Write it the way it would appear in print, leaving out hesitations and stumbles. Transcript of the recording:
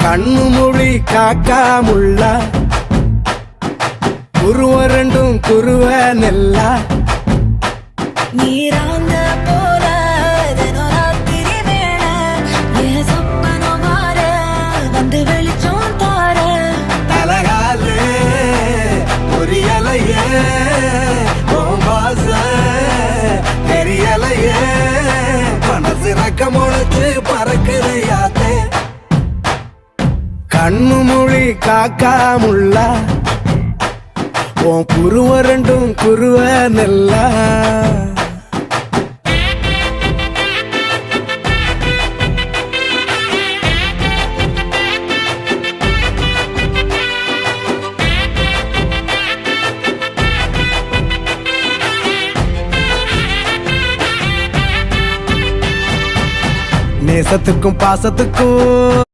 கண்ணு மொழி காக்காமுள்ள குருவ ரெண்டும் குருவ நெல்லா நீராங்க போல தினராத்திரி வேண என் சொப்பனம் மாற வந்து வெளிச்சம் தார தலகாலே பொரியலையே ஓம்பாச தெரியலையே மனசு ரக்க முளைச்சு பறக்குதையாத்தே கண்ணு மொழி காக்காமுள்ள உன் குருவ ரெண்டும் குருவ நெல்லா நேசத்துக்கும் பாசத்துக்கும்